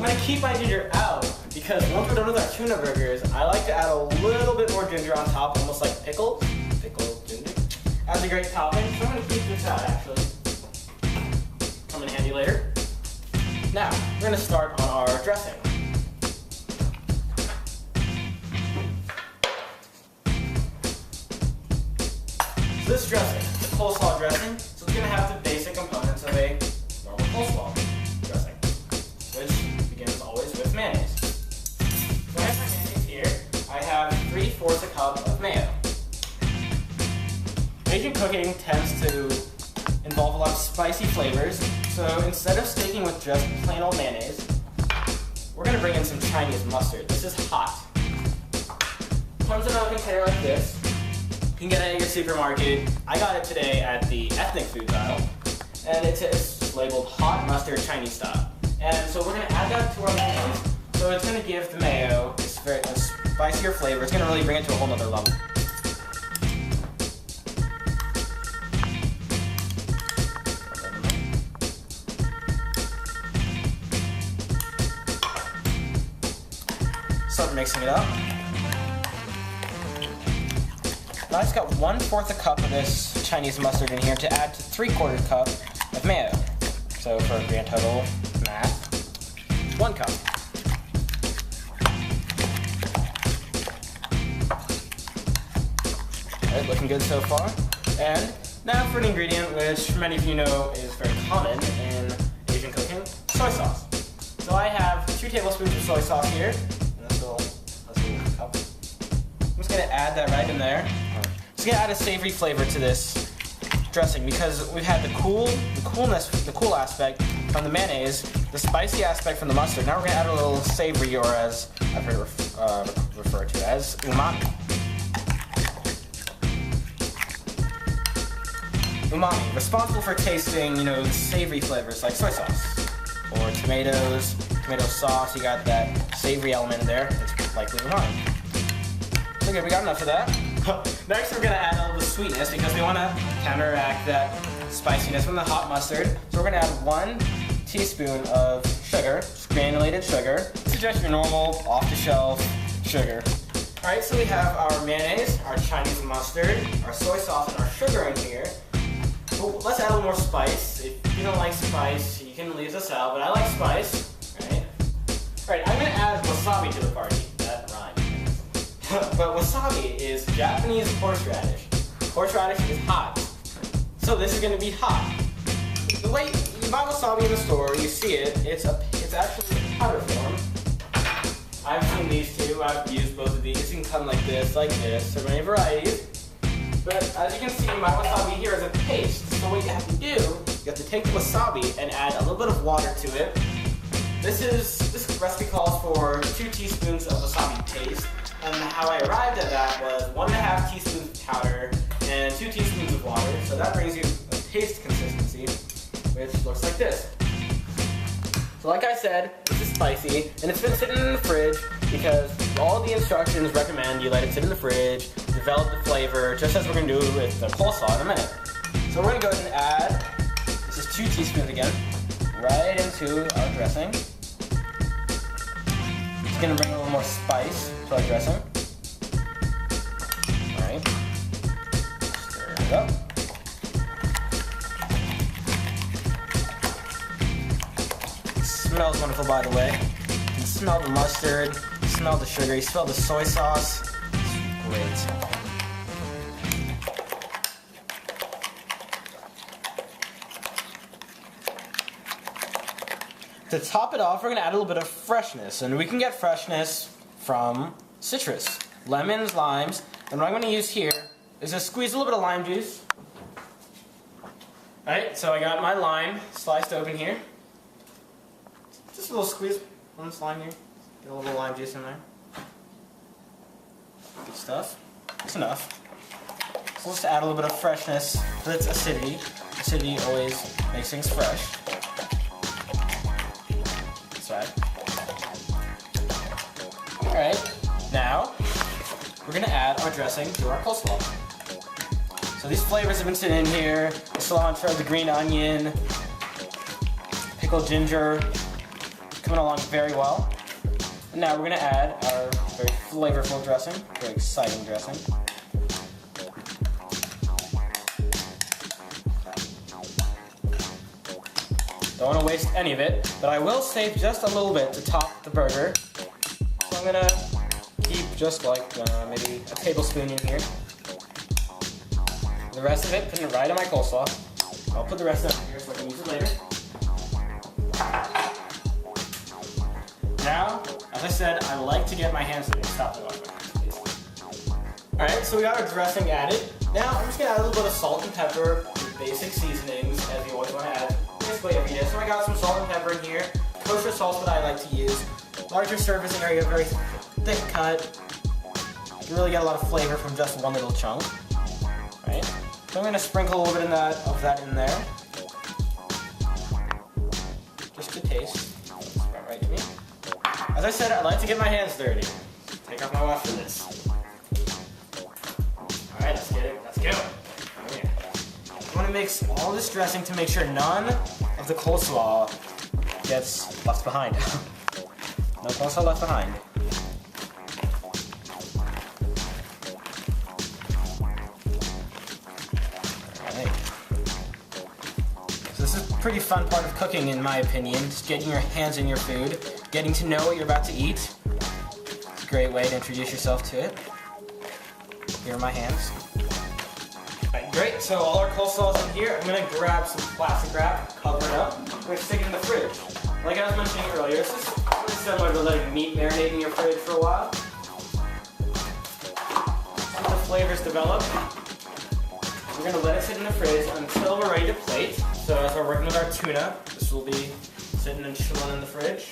going to keep my ginger out because once we're done with our tuna burgers, I like to add a little bit more ginger on top, almost like pickled ginger. Adds a great topping, so I'm going to keep this out actually. Come in handy later. Now, we're going to start on our dressing. So this dressing, it's a coleslaw dressing, so it's going to have the basic components of a normal coleslaw dressing, which begins always with mayonnaise. So I have my mayonnaise here. I have 3/4 a cup of mayo. Asian cooking tends to involve a lot of spicy flavors, so instead of sticking with just plain old mayonnaise, we're going to bring in some Chinese mustard. This is hot. Comes in a container like this. You can get it at your supermarket. I got it today at the ethnic foods aisle, and it's labeled hot mustard Chinese style. And so we're going to add that to our mayonnaise, so it's going to give the mayo this very spicier flavor. It's going to really bring it to a whole nother level. Start mixing it up. Now I just got 1/4 a cup of this Chinese mustard in here to add to 3/4 cup of mayo. So for a grand total, math, 1 cup. Alright, looking good so far. And now for an ingredient which many of you know is very common in Asian cooking, soy sauce. So I have 2 tablespoons of soy sauce here. Cup. I'm just going to add that right in there. It's going to add a savory flavor to this dressing because we've had the cool aspect from the mayonnaise, the spicy aspect from the mustard. Now we're going to add a little savory, or as I've heard it referred to as umami. Umami, responsible for tasting, savory flavors like soy sauce or tomato sauce. You got that savory element in there. It's likely umami. Okay, we got enough of that. Next, we're gonna add a little sweetness because we want to counteract that spiciness from the hot mustard. So we're gonna add 1 teaspoon of sugar, granulated sugar. This is just your normal, off-the-shelf sugar. All right, so we have our mayonnaise, our Chinese mustard, our soy sauce, and our sugar in here. But let's add a little more spice. If you don't like spice, you can leave this out, but I like spice. Alright, I'm going to add wasabi to the party. That rhymes. But wasabi is Japanese horseradish. Horseradish is hot. So this is going to be hot. The way you buy wasabi in the store, you see it, it's actually a powder form. I've seen these too. I've used both of these. You can cut them like this. There are many varieties. But as you can see, my wasabi here is a paste. So what you have to do, you have to take the wasabi and add a little bit of water to it. This recipe calls for 2 teaspoons of wasabi paste, and how I arrived at that was 1.5 teaspoons of powder and 2 teaspoons of water, so that brings you a paste consistency, which looks like this. So like I said, this is spicy, and it's been sitting in the fridge because all the instructions recommend you let it sit in the fridge, develop the flavor, just as we're going to do with the coleslaw in a minute. So we're going to go ahead and add, this is 2 teaspoons again, right into our dressing. It's going to bring a little more spice to our dressing. Alright. Stir it up. It smells wonderful, by the way. You can smell the mustard, you smell the sugar, you smell the soy sauce. It's great. To top it off, we're going to add a little bit of freshness, and we can get freshness from citrus, lemons, limes, and what I'm going to use here is just squeeze a little bit of lime juice. Alright, so I got my lime sliced open here. Just a little squeeze on this lime here. Get a little lime juice in there. Good stuff. That's enough. So let's add a little bit of freshness to its acidity. Acidity always makes things fresh. Right. Alright, now we're going to add our dressing to our coleslaw. So these flavors have been sitting in here, the cilantro, the green onion, pickled ginger, coming along very well. And now we're going to add our very flavorful dressing, very exciting dressing. Don't want to waste any of it, but I will save just a little bit to top the burger. So I'm going to keep just like maybe a tablespoon in here. The rest of it, putting it right on my coleslaw. I'll put the rest of it here so I can use it later. Now, as I said, I like to get my hands dirty. Stop it off my hands, please. Alright, so we got our dressing added. Now, I'm just going to add a little bit of salt and pepper, basic seasonings, as you always want to add basically every day. So I got some salt and pepper in here. Kosher salt's what I like to use. Larger surface area, very thick cut. You really get a lot of flavor from just one little chunk. Right? So I'm going to sprinkle a little bit of that in there. Just to taste. That's about right to me. As I said, I like to get my hands dirty. Take off my watch for this. Alright, let's get it. Let's go. Oh, yeah. I want to mix all this dressing to make sure none of the coleslaw gets left behind. No coleslaw left behind. Alright. So this is a pretty fun part of cooking, in my opinion. Just getting your hands in your food. Getting to know what you're about to eat. It's a great way to introduce yourself to it. Here are my hands. Alright, great. So all our coleslaw's in here. I'm going to grab some plastic wrap, cover it up. I'm going to stick it in the fridge. Like I was mentioning earlier, this is really similar to letting meat marinate in your fridge for a while. Let the flavors develop. We're going to let it sit in the fridge until we're ready to plate. So as we're working with our tuna, this will be sitting and chilling in the fridge.